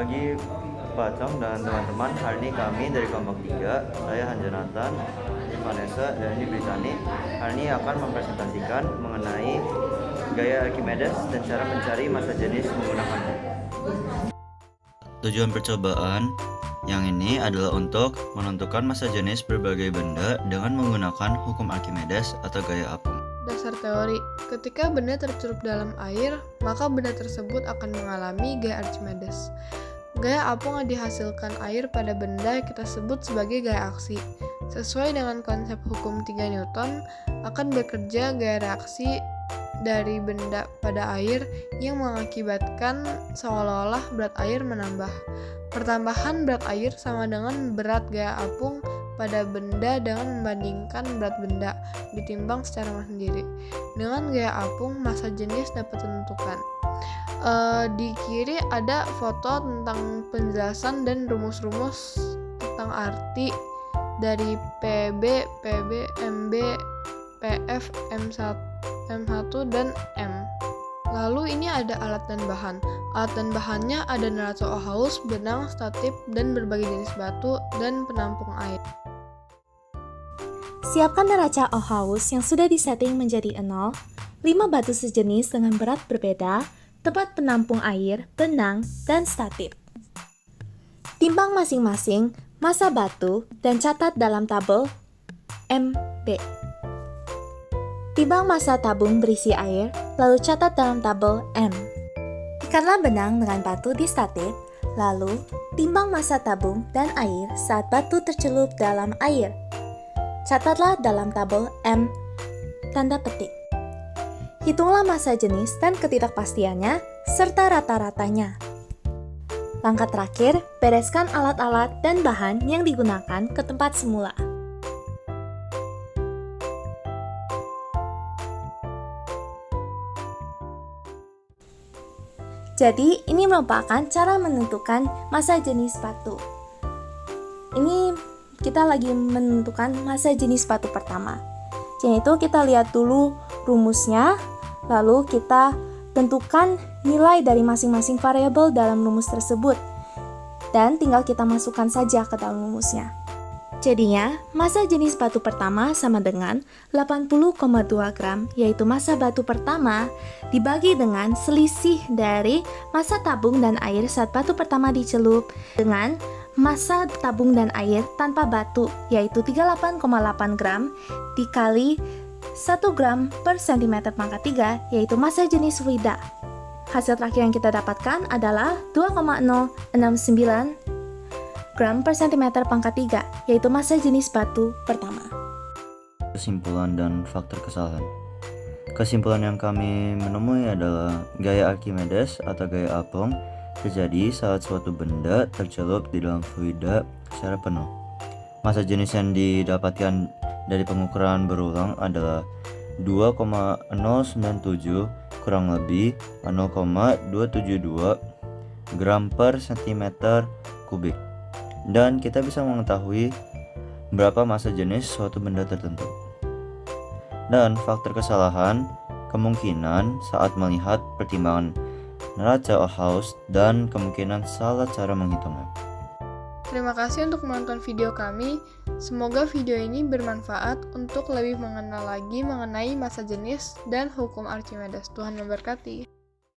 pagi Pak Cong dan teman-teman. Hari ini kami dari kelompok 3, saya Hanjanatan, ini Vanessa, dan ini Britani. Hari ini akan mempresentasikan mengenai gaya Archimedes dan cara mencari massa jenis menggunakannya. Tujuan percobaan yang ini adalah untuk menentukan massa jenis berbagai benda dengan menggunakan hukum Archimedes atau gaya apung. Dasar teori, ketika benda tercelup dalam air, maka benda tersebut akan mengalami gaya Archimedes. Gaya apung yang dihasilkan air pada benda kita sebut sebagai gaya aksi. Sesuai dengan konsep hukum 3 Newton, akan bekerja gaya reaksi dari benda pada air yang mengakibatkan seolah-olah berat air menambah. Pertambahan berat air sama dengan berat gaya apung pada benda dengan membandingkan berat benda ditimbang secara sendiri. Dengan gaya apung, massa jenis dapat ditentukan. Di kiri ada foto tentang penjelasan dan rumus-rumus tentang arti dari PB, MB, PF, M1 dan M. Lalu ini ada alat dan bahan. Alat dan bahannya ada neraca Ohaus, benang, statip, dan berbagai jenis batu dan penampung air. Siapkan neraca Ohaus yang sudah disetting menjadi 0, 5 batu sejenis dengan berat berbeda, tempat penampung air, benang, dan statip. Timbang masing-masing massa batu dan catat dalam tabel MB. Timbang massa tabung berisi air, lalu catat dalam tabel M. Ikatlah benang dengan batu di statip, lalu timbang massa tabung dan air saat batu tercelup dalam air. Catatlah dalam tabel M, tanda petik. Hitunglah massa jenis dan ketidakpastiannya, serta rata-ratanya. Langkah terakhir, bereskan alat-alat dan bahan yang digunakan ke tempat semula. Jadi, ini merupakan cara menentukan massa jenis batu. Ini kita lagi menentukan massa jenis batu pertama. Jadi itu kita lihat dulu rumusnya, lalu kita tentukan nilai dari masing-masing variabel dalam rumus tersebut. Dan tinggal kita masukkan saja ke dalam rumusnya. Jadinya, massa jenis batu pertama sama dengan 80,2 gram, yaitu massa batu pertama, dibagi dengan selisih dari massa tabung dan air saat batu pertama dicelup, dengan massa tabung dan air tanpa batu, yaitu 38,8 gram, dikali 1 gram per cm pangkat 3, yaitu massa jenis fluida. Hasil terakhir yang kita dapatkan adalah 2,069 gram per cm pangkat 3, yaitu massa jenis batu pertama. Kesimpulan dan faktor kesalahan. Kesimpulan yang kami menemui adalah gaya Archimedes atau gaya apung terjadi saat suatu benda tercelup di dalam fluida secara penuh. Massa jenis yang didapatkan dari pengukuran berulang adalah 2,097 kurang lebih 0,272 gram per cm kubik. Dan kita bisa mengetahui berapa massa jenis suatu benda tertentu. Dan faktor kesalahan kemungkinan saat melihat pertimbangan neraca Ohaus dan kemungkinan salah cara menghitungnya. Terima kasih untuk menonton video kami. Semoga video ini bermanfaat untuk lebih mengenal lagi mengenai massa jenis dan hukum Archimedes. Tuhan memberkati.